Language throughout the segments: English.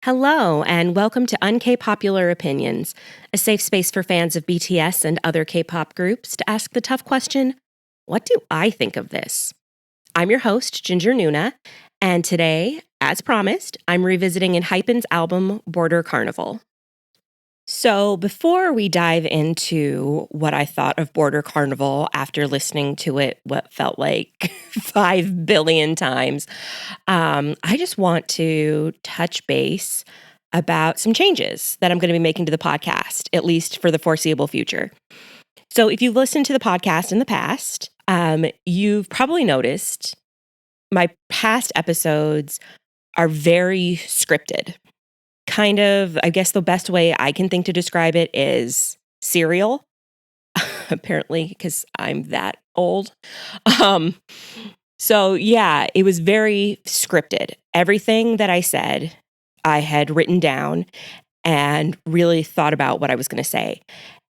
Hello, and welcome to UnKpopular Opinions, a safe space for fans of BTS and other K-pop groups to ask the tough question, what do I think of this? I'm your host, Ginger Nuna, and today, as promised, I'm revisiting ENHYPEN's album, Border Carnival. So before we dive into what I thought of Border Carnival after listening to it what felt like 5 billion times, I just want to touch base about some changes that I'm going to be making to the podcast, at least for the foreseeable future. So if you've listened to the podcast in the past, you've probably noticed my past episodes are very scripted. Kind of, I guess the best way I can think to describe it is serial, apparently, because I'm that old. So yeah, it was very scripted. Everything that I said, I had written down and really thought about what I was going to say.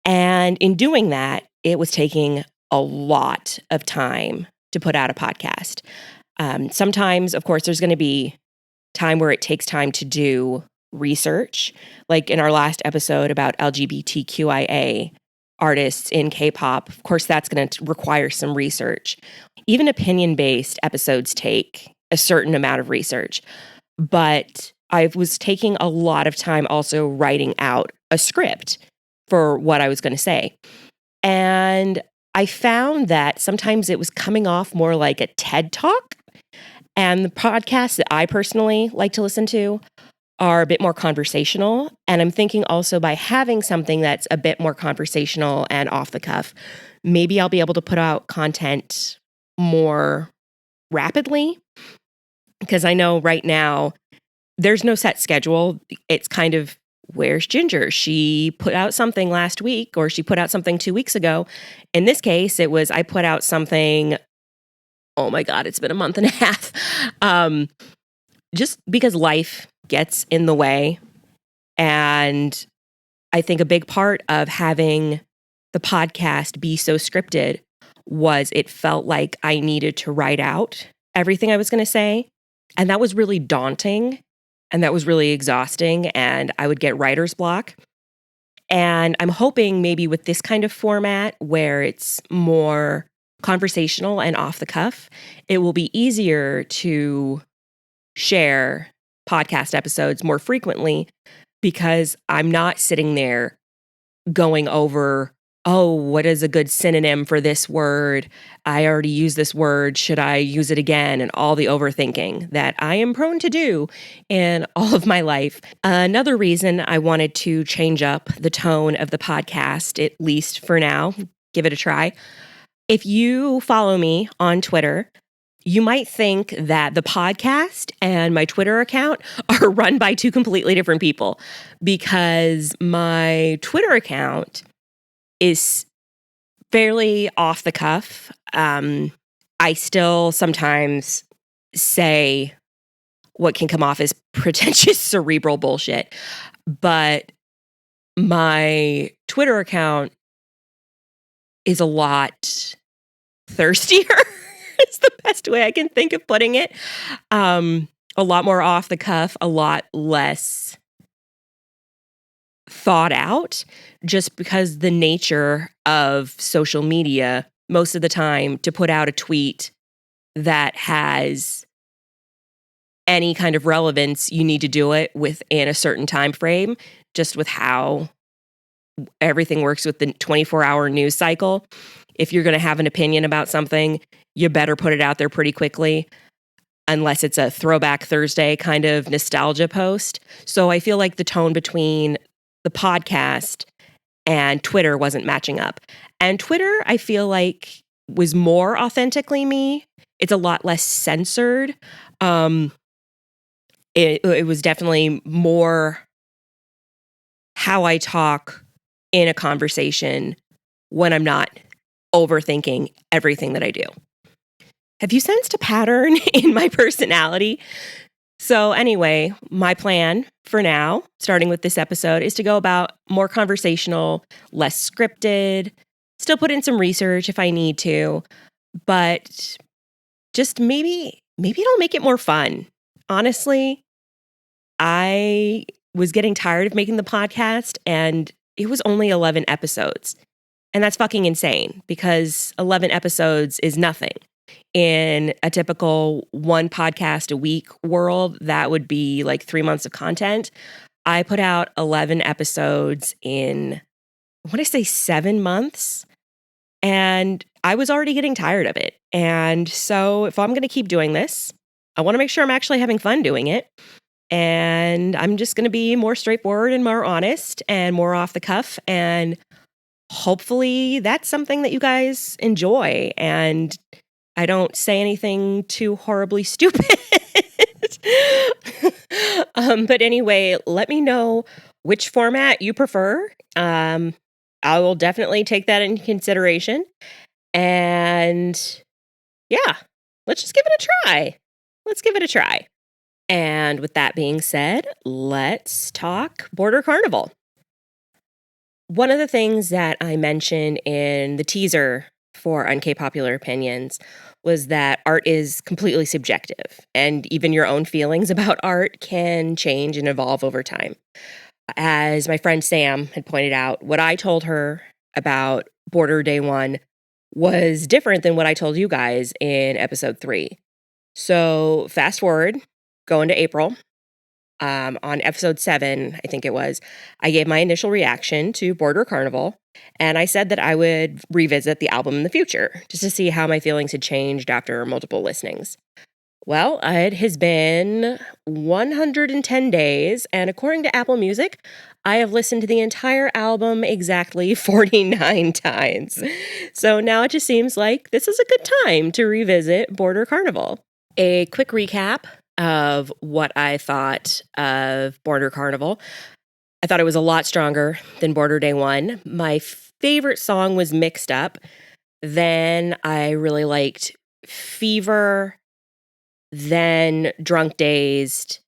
And in doing that, it was taking a lot of time to put out a podcast. Sometimes, of course, there's going to be time where it takes time to do research, like in our last episode about LGBTQIA artists in K-pop. Of course, that's going to require some research. Even opinion-based episodes take a certain amount of research. But I was taking a lot of time also writing out a script for what I was going to say. And I found that sometimes it was coming off more like a TED Talk. And the podcasts that I personally like to listen to are a bit more conversational. And I'm thinking also by having something that's a bit more conversational and off the cuff, maybe I'll be able to put out content more rapidly. Because I know right now there's no set schedule. It's kind of, where's Ginger? She put out something last week or she put out something 2 weeks ago. In this case, it was I put out something, oh my God, it's been a month and a half. Just because life gets in the way. And I think a big part of having the podcast be so scripted was it felt like I needed to write out everything I was going to say. And that was really daunting and that was really exhausting. And I would get writer's block. And I'm hoping maybe with this kind of format where it's more conversational and off the cuff, it will be easier to share podcast episodes more frequently because I'm not sitting there going over, oh, what is a good synonym for this word? I already used this word. Should I use it again? And all the overthinking that I am prone to do in all of my life. Another reason I wanted to change up the tone of the podcast, at least for now, give it a try. If you follow me on Twitter, you might think that the podcast and my Twitter account are run by two completely different people because my Twitter account is fairly off the cuff. I still sometimes say what can come off as pretentious cerebral bullshit, but my Twitter account is a lot thirstier. It's the best way I can think of putting it. A lot more off the cuff, a lot less thought out, just because the nature of social media, most of the time, to put out a tweet that has any kind of relevance, you need to do it within a certain time frame, just with how everything works with the 24-hour news cycle. If you're going to have an opinion about something, you better put it out there pretty quickly, unless it's a throwback Thursday kind of nostalgia post. So I feel like the tone between the podcast and Twitter wasn't matching up. And Twitter, I feel like, was more authentically me. It's a lot less censored. It was definitely more how I talk in a conversation when I'm not overthinking everything that I do. Have you sensed a pattern in my personality? So anyway, my plan for now, starting with this episode, is to go about more conversational, less scripted, still put in some research if I need to, but just maybe it'll make it more fun. Honestly, I was getting tired of making the podcast, and it was only 11 episodes. And that's fucking insane because 11 episodes is nothing. In a typical one podcast a week world, that would be like 3 months of content. I put out 11 episodes in, I want to say 7 months, and I was already getting tired of it. And so if I'm going to keep doing this, I want to make sure I'm actually having fun doing it. And I'm just going to be more straightforward and more honest and more off the cuff. And hopefully that's something that you guys enjoy. And I don't say anything too horribly stupid. But anyway, let me know which format you prefer. I will definitely take that into consideration. And yeah, let's just give it a try. Let's give it a try. And with that being said, let's talk Border Carnival. One of the things that I mentioned in the teaser for UnKpopular Opinions was that art is completely subjective, and even your own feelings about art can change and evolve over time. As my friend Sam had pointed out, what I told her about Border Day 1 was different than what I told you guys in episode 3. So fast forward, go into April. On episode 7, I think it was, I gave my initial reaction to Border Carnival, and I said that I would revisit the album in the future just to see how my feelings had changed after multiple listenings. Well, it has been 110 days, and according to Apple Music, I have listened to the entire album exactly 49 times. So now it just seems like this is a good time to revisit Border Carnival. A quick recap of what I thought of Border Carnival. I thought it was a lot stronger than Border Day 1. My favorite song was Mixed Up. Then I really liked Fever. Then Drunk Dazed.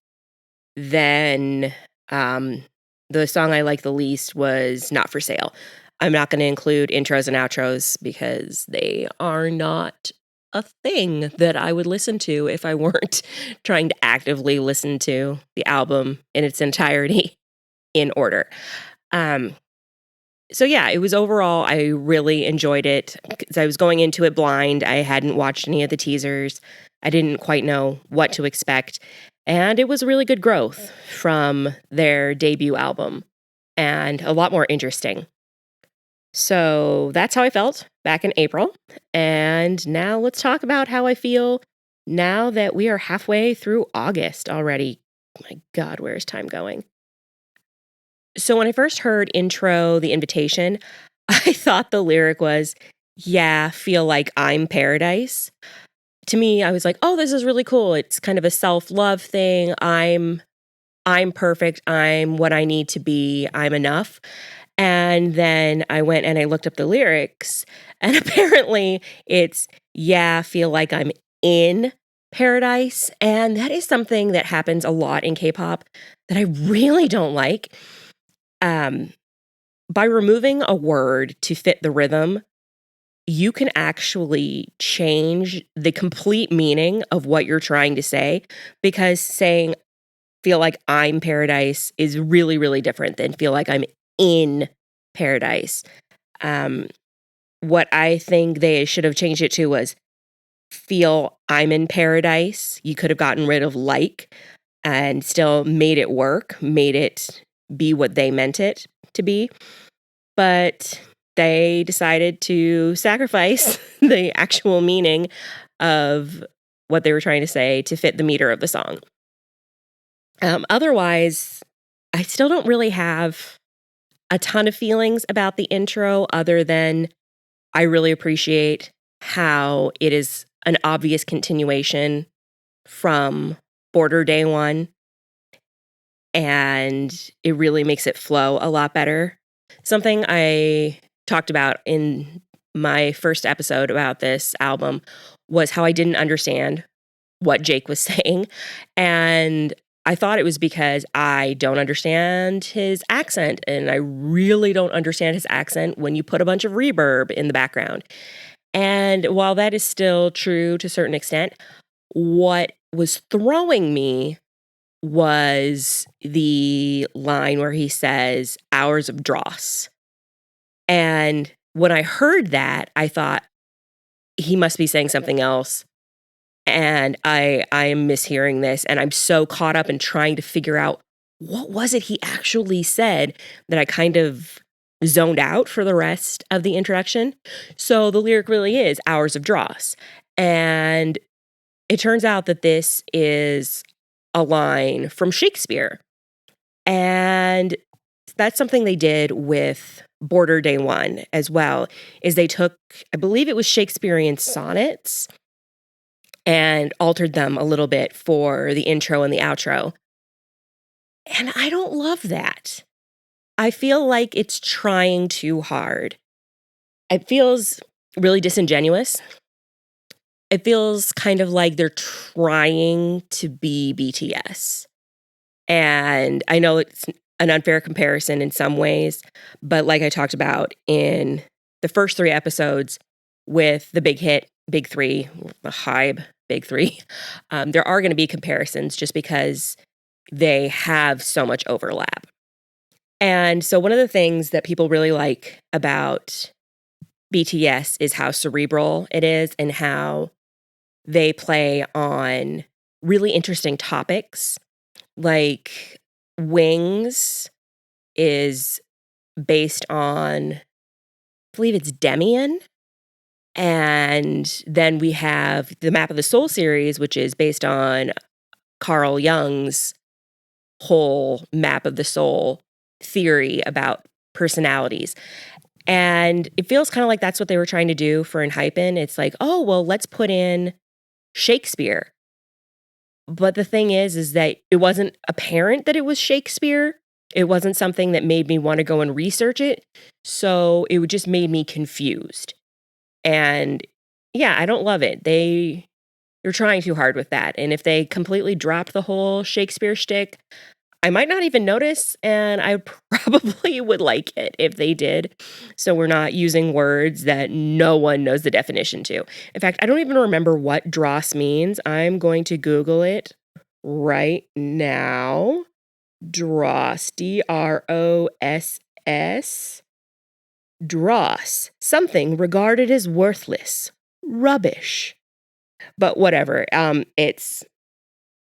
Then the song I liked the least was Not For Sale. I'm not going to include intros and outros because they are not a thing that I would listen to if I weren't trying to actively listen to the album in its entirety in order. So yeah, it was overall, I really enjoyed it because I was going into it blind. I hadn't watched any of the teasers. I didn't quite know what to expect. And it was really good growth from their debut album and a lot more interesting. So that's how I felt back in April. And now let's talk about how I feel now that we are halfway through August already. My God, where is time going? So when I first heard Intro, the Invitation, I thought the lyric was, yeah, feel like I'm paradise. To me, I was like, oh, this is really cool. It's kind of a self-love thing. I'm perfect. I'm what I need to be. I'm enough. And then I went and I looked up the lyrics, and apparently it's, yeah, feel like I'm in paradise. And that is something that happens a lot in K-pop that I really don't like. By removing a word to fit the rhythm, you can actually change the complete meaning of what you're trying to say, because saying feel like I'm paradise is really, really different than feel like I'm in paradise. What I think they should have changed it to was feel I'm in paradise. You could have gotten rid of like and still made it work, made it be what they meant it to be. But they decided to sacrifice the actual meaning of what they were trying to say to fit the meter of the song. Otherwise, I still don't really have a ton of feelings about the intro other than I really appreciate how it is an obvious continuation from Border Day 1, and it really makes it flow a lot better. Something I talked about in my first episode about this album was how I didn't understand what Jake was saying, and I thought it was because I don't understand his accent, and I really don't understand his accent when you put a bunch of reverb in the background. And while that is still true to a certain extent, what was throwing me was the line where he says, "hours of dross." And when I heard that, I thought he must be saying something else. And I am mishearing this, and I'm so caught up in trying to figure out what was it he actually said that I kind of zoned out for the rest of the introduction. So the lyric really is "hours of dross." And it turns out that this is a line from Shakespeare. And that's something they did with Border Day One as well, is they took, I believe it was Shakespearean sonnets, and altered them a little bit for the intro and the outro. And I don't love that. I feel like it's trying too hard. It feels really disingenuous. It feels kind of like they're trying to be BTS. And I know it's an unfair comparison in some ways, but like I talked about in the first 3 episodes with the big hit, Big Three, the Hype, Big Three, there are going to be comparisons just because they have so much overlap. And so one of the things that people really like about BTS is how cerebral it is and how they play on really interesting topics. Like Wings is based on, I believe it's Demian. And then we have the Map of the Soul series, which is based on Carl Jung's whole Map of the Soul theory about personalities. And it feels kind of like that's what they were trying to do for ENHYPEN. It's like, oh, well, let's put in Shakespeare. But the thing is that it wasn't apparent that it was Shakespeare. It wasn't something that made me want to go and research it. So it just made me confused. And yeah, I don't love it. They're trying too hard with that. And if they completely dropped the whole Shakespeare shtick, I might not even notice, and I probably would like it if they did. So we're not using words that no one knows the definition to. In fact, I don't even remember what dross means. I'm going to Google it right now. Dross, D-R-O-S-S. Dross, something regarded as worthless, rubbish. But whatever, it's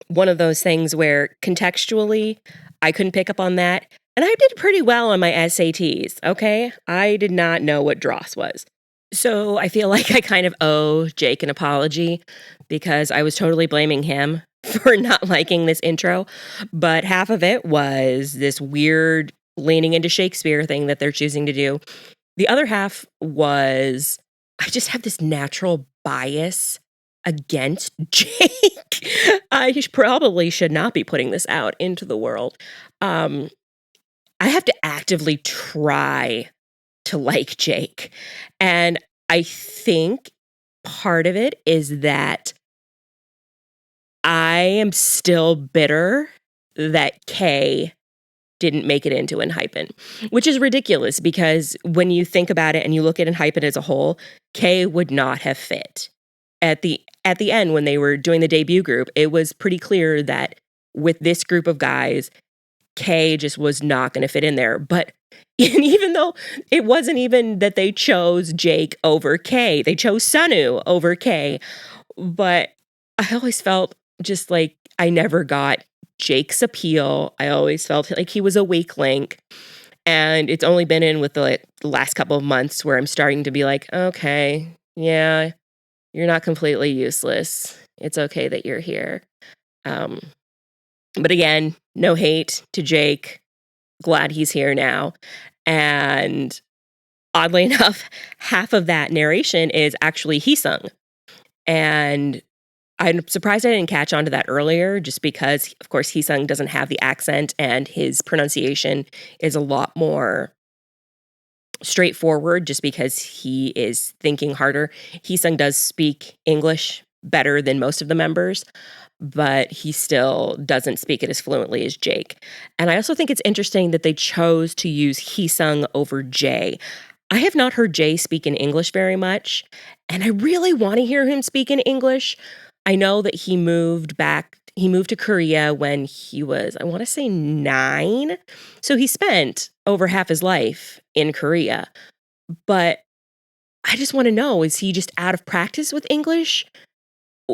one of those things where contextually I couldn't pick up on that. And I did pretty well on my SATs, okay? I did not know what dross was. So I feel like I kind of owe Jake an apology because I was totally blaming him for not liking this intro. But half of it was this weird leaning into Shakespeare thing that they're choosing to do. The other half was I just have this natural bias against Jake. I probably should not be putting this out into the world. I have to actively try to like Jake. And I think part of it is that I am still bitter that Kay didn't make it into ENHYPEN, which is ridiculous because when you think about it and you look at ENHYPEN as a whole, Kay would not have fit. At the end, when they were doing the debut group, it was pretty clear that with this group of guys, Kay just was not going to fit in there. But even though it wasn't even that they chose Jake over Kay, they chose Sunu over Kay. But I always felt just like I never got Jake's appeal. I always felt like he was a weak link. And it's only been in with the last couple of months where I'm starting to be like, okay, yeah, you're not completely useless. It's okay that you're here. But again, no hate to Jake. Glad he's here now. And oddly enough, half of that narration is actually Heesung. And I'm surprised I didn't catch on to that earlier, just because, of course, Heesung doesn't have the accent and his pronunciation is a lot more straightforward just because he is thinking harder. Heesung does speak English better than most of the members, but he still doesn't speak it as fluently as Jake. And I also think it's interesting that they chose to use Heesung over Jay. I have not heard Jay speak in English very much, and I really want to hear him speak in English. I know that he moved back he moved to Korea when he was, I want to say 9. So he spent over half his life in Korea. But I just want to know, is he just out of practice with English?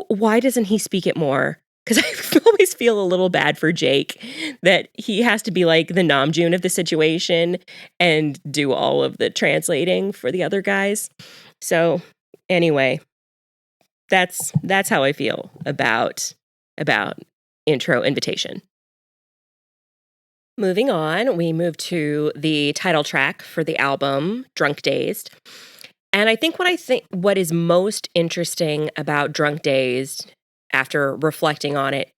Why doesn't he speak it more? Because I always feel a little bad for Jake that he has to be like the Namjoon of the situation and do all of the translating for the other guys. So anyway, that's how I feel about Intro Invitation. Moving on, we move to the title track for the album, Drunk Dazed. And I think what is most interesting about Drunk Dazed, after reflecting on it,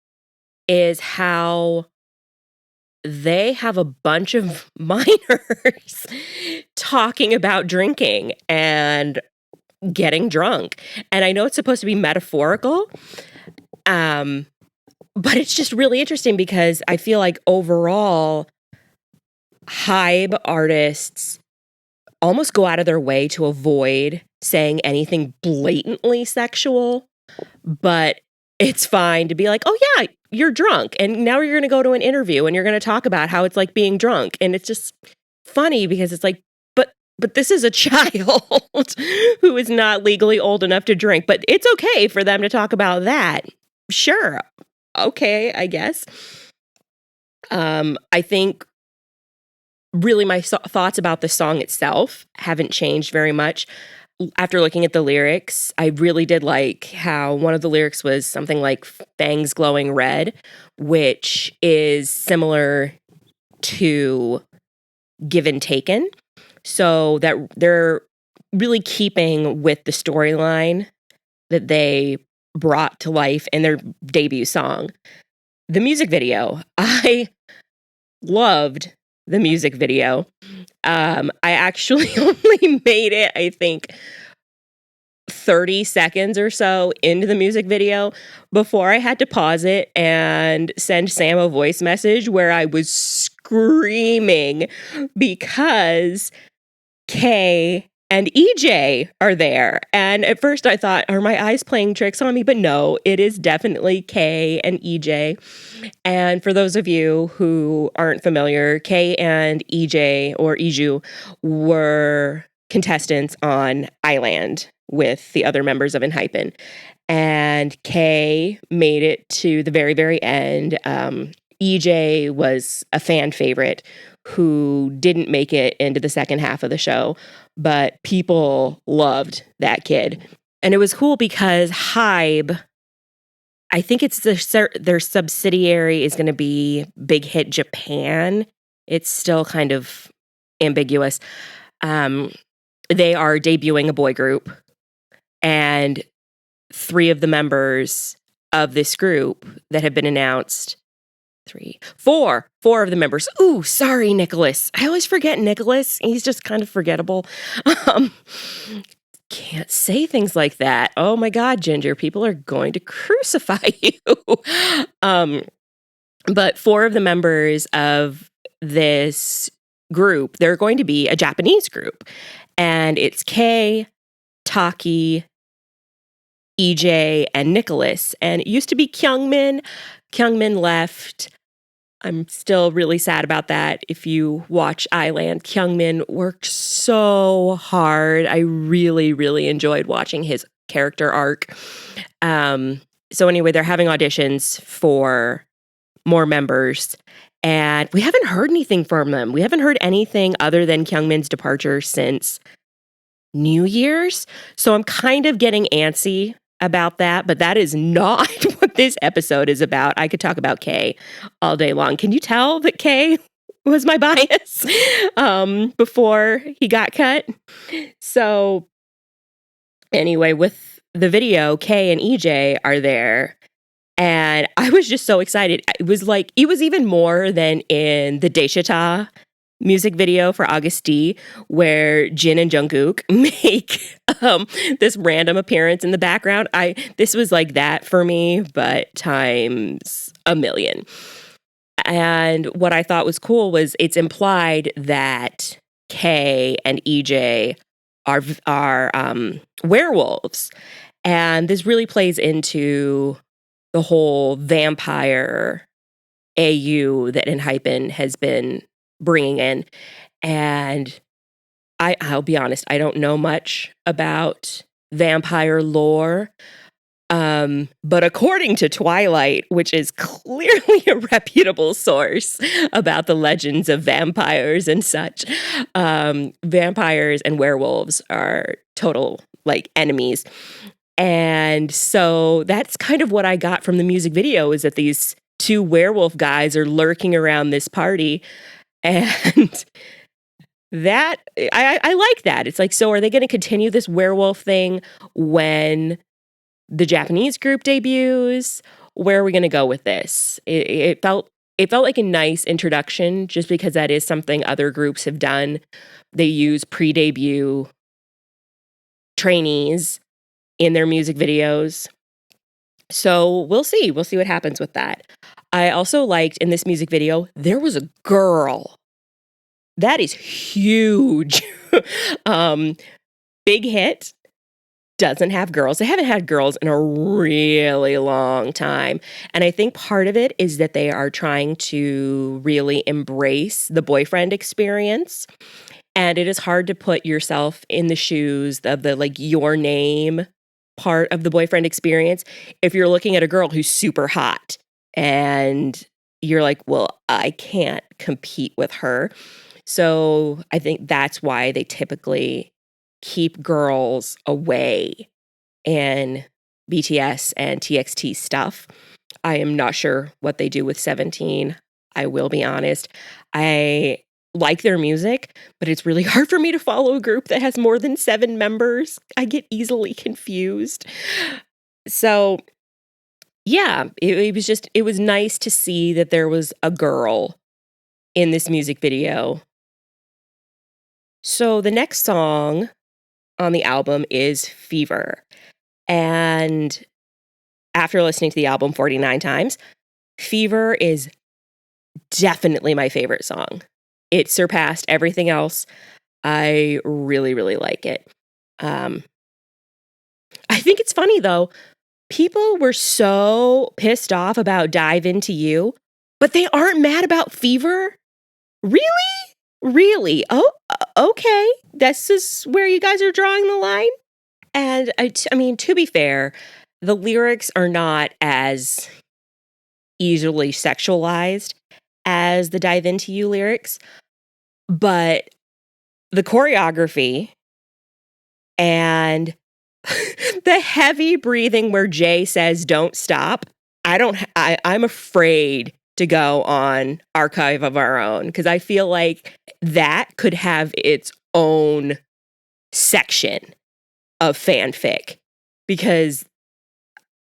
is how they have a bunch of minors talking about drinking and getting drunk. And I know it's supposed to be metaphorical, but it's just really interesting because I feel like overall, HYBE artists almost go out of their way to avoid saying anything blatantly sexual, but it's fine to be like, oh yeah, you're drunk. And now you're going to go to an interview and you're going to talk about how it's like being drunk. And it's just funny because it's like, but this is a child who is not legally old enough to drink, but it's okay for them to talk about that. Sure. Okay, I guess. I think really my thoughts about the song itself haven't changed very much. After looking at the lyrics, I really did like how one of the lyrics was something like fangs glowing red, which is similar to Given Taken. So that they're really keeping with the storyline that they brought to life in their debut song. The music video, I loved the music video. I actually only made it, I think, 30 seconds or so into the music video before I had to pause it and send Sam a voice message where I was screaming because Kay and EJ are there. And at first I thought, are my eyes playing tricks on me? But no, it is definitely Kay and EJ. And for those of you who aren't familiar, Kay and EJ or Iju were contestants on Island with the other members of ENHYPEN. And Kay made it to the very, very end. EJ was a fan favorite who didn't make it into the second half of the show, but people loved that kid. And it was cool because HYBE, I think it's their subsidiary is going to be Big Hit Japan. It's still kind of ambiguous. They are debuting a boy group, and 3 of the members of this group that have been announced, 4 of the members. Ooh, sorry, Nicholas. I always forget Nicholas. He's just kind of forgettable. Can't say things like that. Oh my God, Ginger, people are going to crucify you. But 4 of the members of this group, they're going to be a Japanese group. And it's Kay, Taki, EJ, and Nicholas. And it used to be Kyungmin. Kyungmin left. I'm still really sad about that. If you watch Island, Kyungmin worked so hard. I really, really enjoyed watching his character arc. So anyway, they're having auditions for more members. And we haven't heard anything from them. We haven't heard anything other than Kyungmin's departure since New Year's. So I'm kind of getting antsy about that, but that is not what this episode is about. I could talk about Kay all day long. Can you tell that Kay was my bias before he got cut? So anyway, with the video, Kay and EJ are there. And I was just so excited. It was even more than in the Daeshita music video for August D, where Jin and Jungkook make this random appearance in the background. This was like that for me, but times a million. And what I thought was cool was it's implied that Kay and EJ are werewolves, and this really plays into the whole vampire AU that ENHYPEN has been bringing in. And I'll be honest, I don't know much about vampire lore. But according to Twilight, which is clearly a reputable source about the legends of vampires and such, vampires and werewolves are total like enemies. And so that's kind of what I got from the music video, is that these two werewolf guys are lurking around this party. And that I like that. It's like, so are they going to continue this werewolf thing when the Japanese group debuts? Where are we going to go with this? It felt like a nice introduction, just because that is something other groups have done. They use pre-debut trainees in their music videos. So we'll see. We'll see what happens with that. I also liked in this music video, there was a girl. That is huge. Big hit. Doesn't have girls. They haven't had girls in a really long time. And I think part of it is that they are trying to really embrace the boyfriend experience. And it is hard to put yourself in the shoes of the like your name part of the boyfriend experience if you're looking at a girl who's super hot and you're like, well, I can't compete with her. So I think that's why they typically keep girls away in BTS and TXT stuff. I am not sure what they do with 17. I will be honest. I like their music, but it's really hard for me to follow a group that has more than 7 members. I get easily confused. So yeah, it was nice to see that there was a girl in this music video. So the next song on the album is Fever. And after listening to the album 49 times, Fever is definitely my favorite song. It surpassed everything else. I really, really like it. I think it's funny, though. People were so pissed off about Dive Into You, but they aren't mad about Fever? Really? Really? Oh, okay. This is where you guys are drawing the line? And I mean, to be fair, the lyrics are not as easily sexualized as the Dive Into You lyrics, but the choreography and the heavy breathing where Jay says, "Don't stop." I'm afraid to go on Archive of Our Own, because I feel like that could have its own section of fanfic, because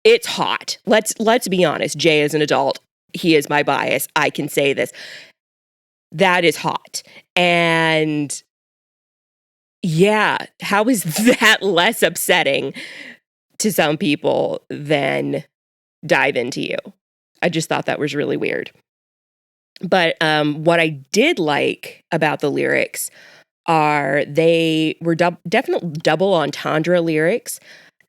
it's hot. Let's be honest. Jay is an adult. He is my bias. I can say this. That is hot. And yeah, how is that less upsetting to some people than Dive Into You? I just thought that was really weird. But what I did like about the lyrics are they were definitely double entendre lyrics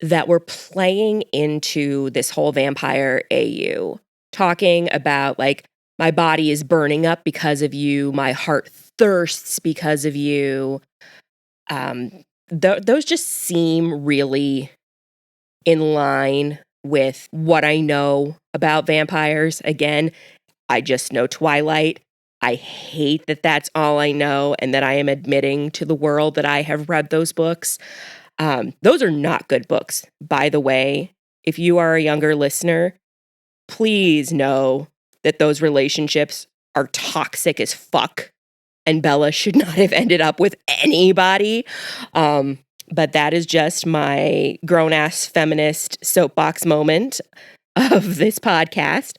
that were playing into this whole vampire AU, talking about like, my body is burning up because of you, my heart thirsts because of you. Those just seem really in line with what I know about vampires. Again, I just know Twilight. I hate that that's all I know, and that I am admitting to the world that I have read those books. Those are not good books, by the way. If you are a younger listener, please know that those relationships are toxic as fuck, and Bella should not have ended up with anybody. But that is just my grown-ass feminist soapbox moment of this podcast.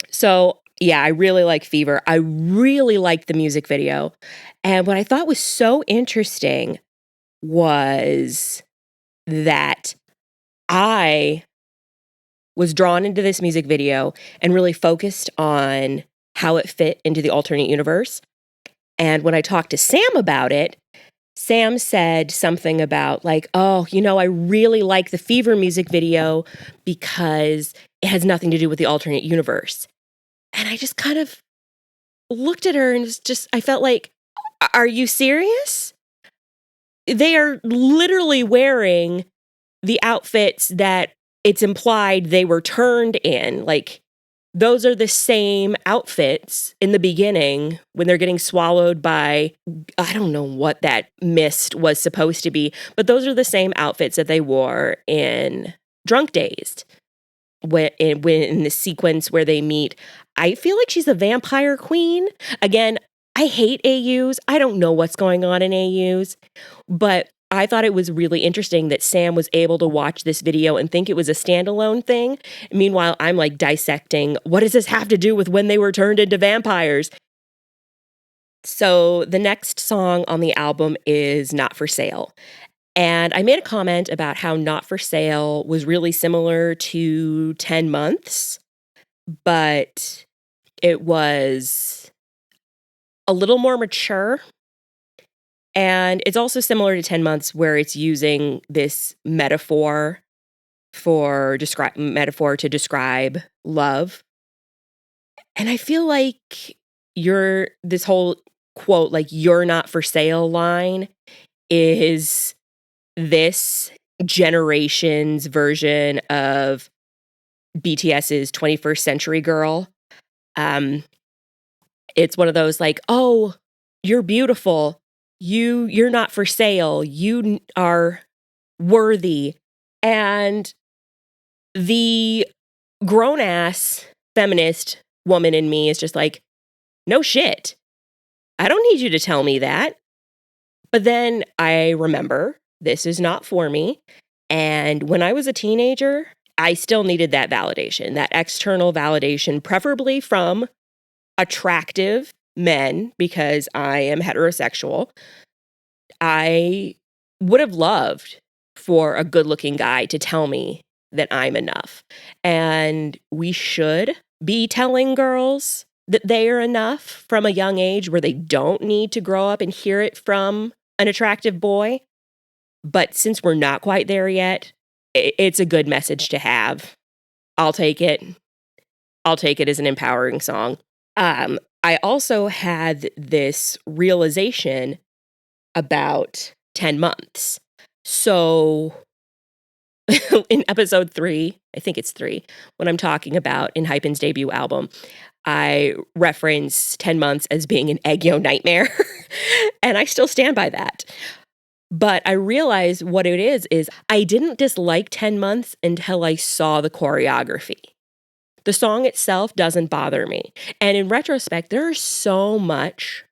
So yeah, I really like Fever. I really liked the music video. And what I thought was so interesting was that I was drawn into this music video and really focused on how it fit into the alternate universe. And when I talked to Sam about it, Sam said something about like, oh, I really like the Fever music video because it has nothing to do with the alternate universe. And I just kind of looked at her and I felt like, are you serious? They are literally wearing the outfits that it's implied they were turned in. Like, those are the same outfits in the beginning when they're getting swallowed by, I don't know what that mist was supposed to be, but those are the same outfits that they wore in Drunk Dazed. When in the sequence where they meet, I feel like she's a vampire queen. Again, I hate AUs. I don't know what's going on in AUs, but I thought it was really interesting that Sam was able to watch this video and think it was a standalone thing. Meanwhile, I'm like dissecting, what does this have to do with when they were turned into vampires? So the next song on the album is Not For Sale. And I made a comment about how Not For Sale was really similar to 10 Months, but it was a little more mature. And it's also similar to 10 Months where it's using this metaphor to describe love. And I feel like this whole quote, like, "you're not for sale" line is this generation's version of BTS's 21st Century Girl. It's one of those like, "Oh, you're beautiful. You're not for sale. You are worthy." And the grown-ass feminist woman in me is just like, "No shit. I don't need you to tell me that." But then I remember this is not for me. And when I was a teenager, I still needed that validation, that external validation, preferably from attractive men, because I am heterosexual. I would have loved for a good-looking guy to tell me that I'm enough. And we should be telling girls that they are enough from a young age where they don't need to grow up and hear it from an attractive boy. But since we're not quite there yet, it's a good message to have. I'll take it. I'll take it as an empowering song. I also had this realization about 10 Months. So in episode 3, I think it's 3, when I'm talking about ENHYPEN's debut album, I reference 10 Months as being an Eggyo nightmare. And I still stand by that. But I realized what it is I didn't dislike 10 Months until I saw the choreography. The song itself doesn't bother me. And in retrospect, there's so much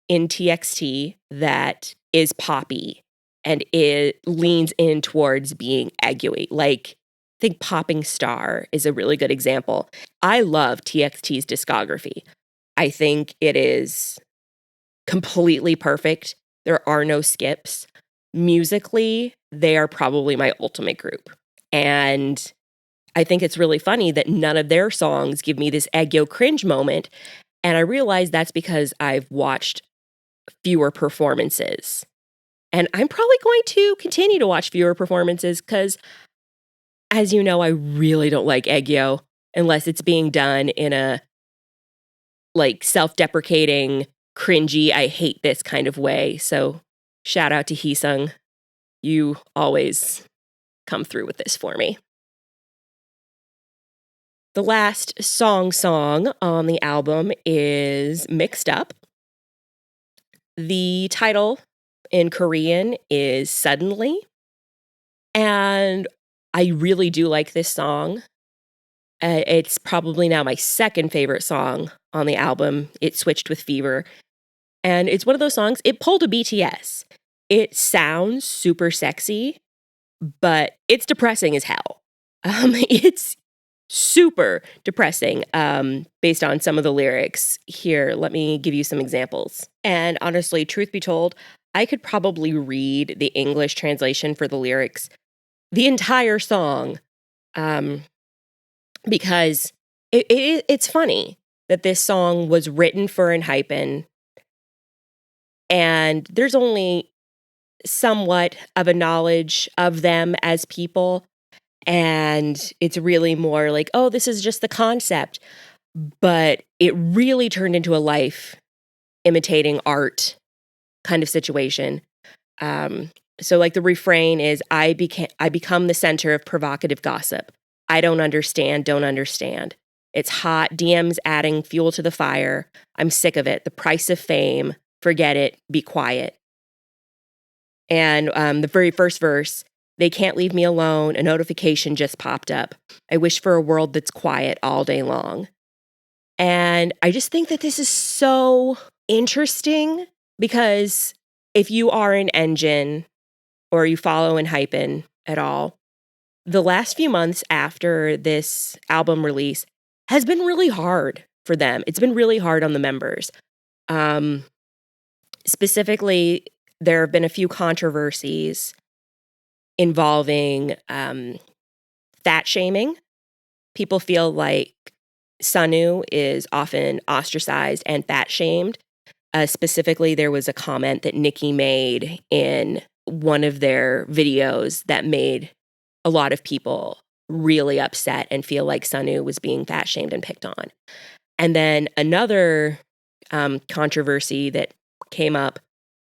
in TXT that is poppy and it leans in towards being Eggyo-y. Like, I think Popping Star is a really good example. I love TXT's discography. I think it is completely perfect. There are no skips. Musically, they are probably my ultimate group. And I think it's really funny that none of their songs give me this Eggyo cringe moment. And I realize that's because I've watched fewer performances. And I'm probably going to continue to watch fewer performances because, as you know, I really don't like Eggyo unless it's being done in a like self-deprecating, cringy, I hate this kind of way. So shout out to Heesung. You always come through with this for me. The last song on the album is Mixed Up. The title in Korean is Suddenly. And I really do like this song. It's probably now my second favorite song on the album. It switched with Fever. And it's one of those songs, it pulled a BTS. It sounds super sexy, but it's depressing as hell. It's super depressing based on some of the lyrics. Here, let me give you some examples. And honestly, truth be told, I could probably read the English translation for the lyrics, the entire song, because it's funny that this song was written for ENHYPEN, and there's only somewhat of a knowledge of them as people. And it's really more like, oh, this is just the concept. But it really turned into a life imitating art kind of situation. So like the refrain is, I become the center of provocative gossip. I don't understand. It's hot, DMs adding fuel to the fire. I'm sick of it. The price of fame. Forget it. Be quiet. And the very first verse, they can't leave me alone. A notification just popped up. I wish for a world that's quiet all day long. And I just think that this is so interesting because if you are an Engine or you follow ENHYPEN at all, the last few months after this album release has been really hard for them. It's been really hard on the members. Specifically, there have been a few controversies involving fat shaming. People feel like Sunu is often ostracized and fat shamed. Specifically, there was a comment that Nicki made in one of their videos that made a lot of people really upset and feel like Sunu was being fat shamed and picked on. And then another controversy that came up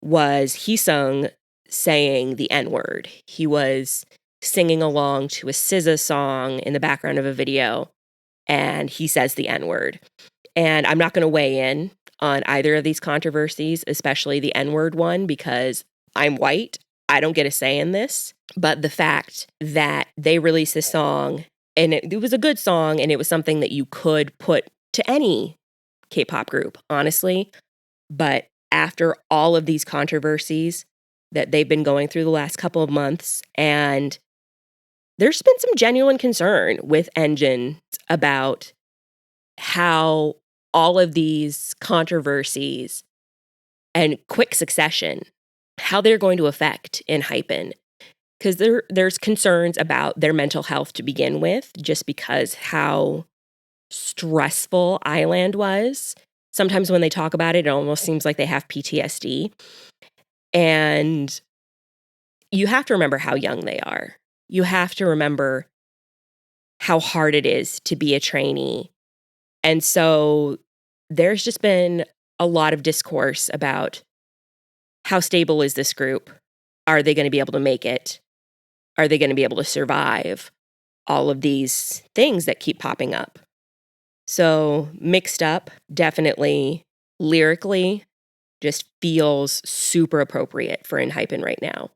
was Heesung saying the N-word. He was singing along to a SZA song in the background of a video, and he says the N-word. And I'm not going to weigh in on either of these controversies, especially the N-word one, because I'm white. I don't get a say in this. But the fact that they released this song, and it was a good song, and it was something that you could put to any K-pop group, honestly. But after all of these controversies that they've been going through the last couple of months, and there's been some genuine concern with Engine about how all of these controversies and quick succession, how they're going to affect ENHYPEN. Because there's concerns about their mental health to begin with, just because how stressful Island was. Sometimes when they talk about it, it almost seems like they have PTSD. And you have to remember how young they are. You have to remember how hard it is to be a trainee. And so there's just been a lot of discourse about how stable is this group? Are they going to be able to make it? Are they going to be able to survive all of these things that keep popping up? So Mixed Up, definitely lyrically, just feels super appropriate for ENHYPEN right now.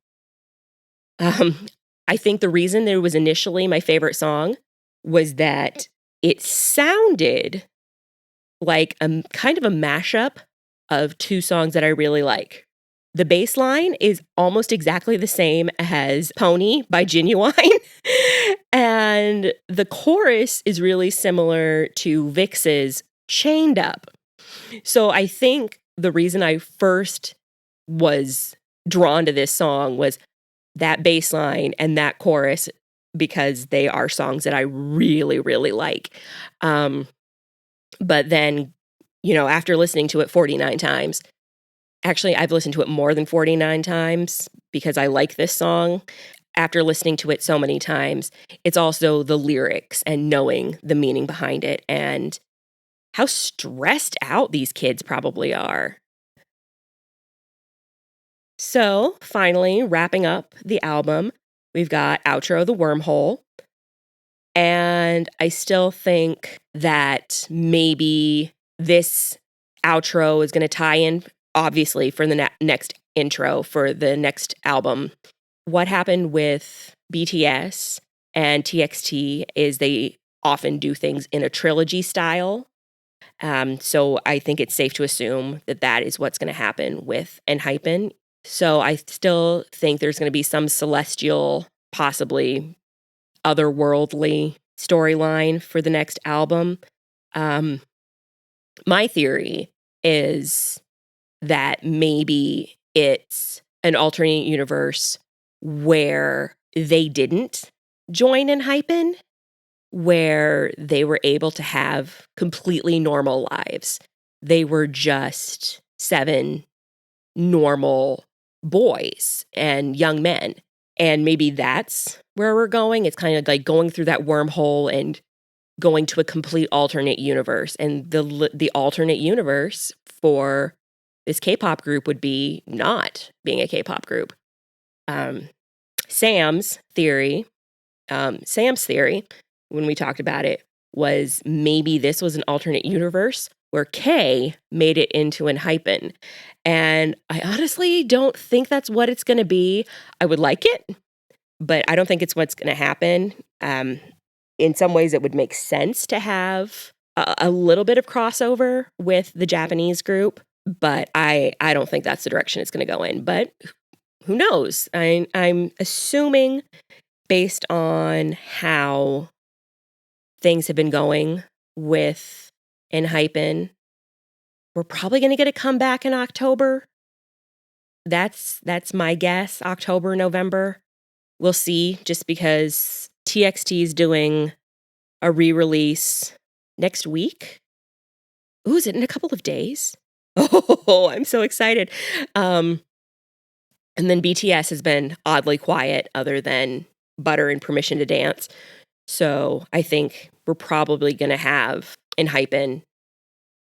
I think the reason it was initially my favorite song was that it sounded like a kind of a mashup of two songs that I really like. The bass line is almost exactly the same as Pony by Genuine. And the chorus is really similar to Vix's Chained Up. So I think the reason I first was drawn to this song was that bass line and that chorus, because they are songs that I really, really like. But then, after listening to it 49 times, actually, I've listened to it more than 49 times because I like this song. After listening to it so many times, it's also the lyrics and knowing the meaning behind it and how stressed out these kids probably are. So, finally, wrapping up the album, we've got Outro the Wormhole. And I still think that maybe this outro is going to tie in, obviously, for the next intro for the next album. What happened with BTS and TXT is they often do things in a trilogy style. So I think it's safe to assume that that is what's going to happen with ENHYPEN. So I still think there's going to be some celestial, possibly otherworldly storyline for the next album. My theory is that maybe it's an alternate universe where they didn't join ENHYPEN, where they were able to have completely normal lives. They were just 7 normal boys and young men. And maybe that's where we're going. It's kind of like going through that wormhole and going to a complete alternate universe. And the alternate universe for this K-pop group would be not being a K-pop group. Sam's theory, when we talked about it, was maybe this was an alternate universe where K made it into ENHYPEN. And I honestly don't think that's what it's going to be. I would like it, but I don't think it's what's going to happen. In some ways, it would make sense to have a little bit of crossover with the Japanese group, but I don't think that's the direction it's going to go in. But who knows? I'm assuming, based on how things have been going with ENHYPEN, we're probably going to get a comeback in October. That's my guess. October, November. We'll see, just because TXT is doing a re-release next week. Ooh, is it in a couple of days? Oh, I'm so excited. And then BTS has been oddly quiet other than Butter and Permission to Dance. So I think we're probably going to have ENHYPEN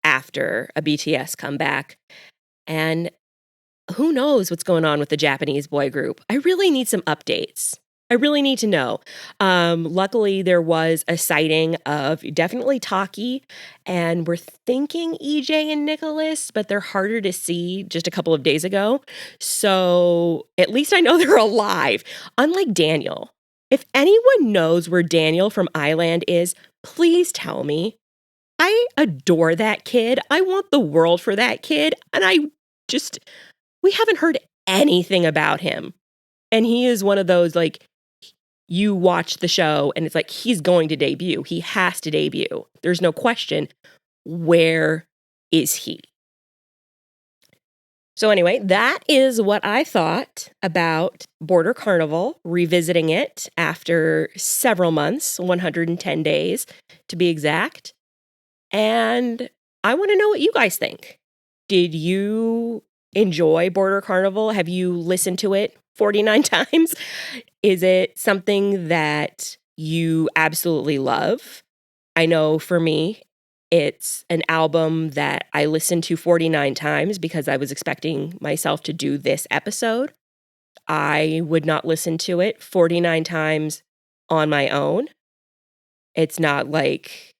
after a BTS comeback. And who knows what's going on with the Japanese boy group? I really need some updates. I really need to know. Luckily, there was a sighting of definitely Taki, and we're thinking EJ and Nicholas, but they're harder to see just a couple of days ago. So at least I know they're alive. Unlike Daniel. If anyone knows where Daniel from Island is, please tell me. I adore that kid. I want the world for that kid. And we haven't heard anything about him. And he is one of those, like, you watch the show and it's like, he's going to debut. He has to debut. There's no question. Where is he? So anyway, that is what I thought about Border Carnival, revisiting it after several months, 110 days to be exact. And I want to know what you guys think. Did you enjoy Border Carnival? Have you listened to it 49 times? Is it something that you absolutely love? I know for me, it's an album that I listened to 49 times because I was expecting myself to do this episode. I would not listen to it 49 times on my own. It's not like,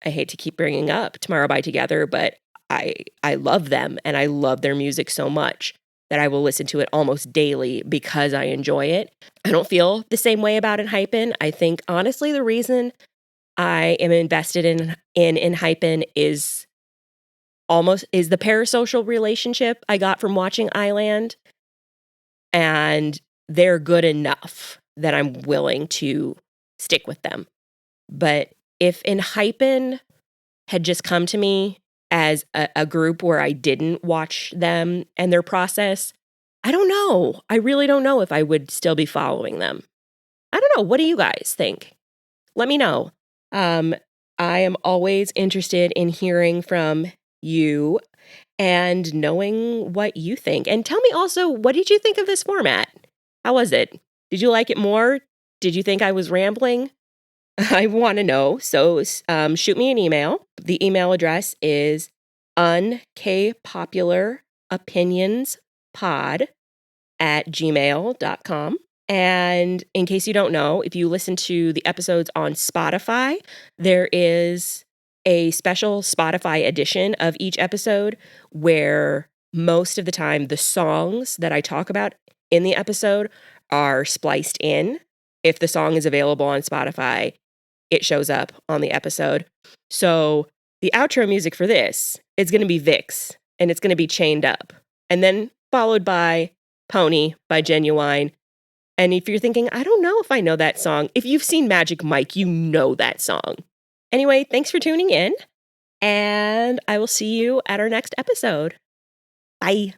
I hate to keep bringing up Tomorrow by Together, but I love them and I love their music so much that I will listen to it almost daily because I enjoy it. I don't feel the same way about ENHYPEN. I think, honestly, the reason I am invested in ENHYPEN is the parasocial relationship I got from watching Island. And they're good enough that I'm willing to stick with them. But if ENHYPEN had just come to me as a group where I didn't watch them and their process, I don't know. I really don't know if I would still be following them. I don't know. What do you guys think? Let me know. I am always interested in hearing from you and knowing what you think. And tell me also, what did you think of this format? How was it? Did you like it more? Did you think I was rambling? I want to know. So shoot me an email. The email address is unkpopularopinionspod@gmail.com. And in case you don't know, if you listen to the episodes on Spotify, there is a special Spotify edition of each episode where most of the time the songs that I talk about in the episode are spliced in. If the song is available on Spotify, it shows up on the episode. So the outro music for this is going to be Vix, and it's going to be Chained Up, and then followed by Pony by Genuine. And if you're thinking, I don't know if I know that song, if you've seen Magic Mike, you know that song. Anyway, thanks for tuning in, and I will see you at our next episode. Bye.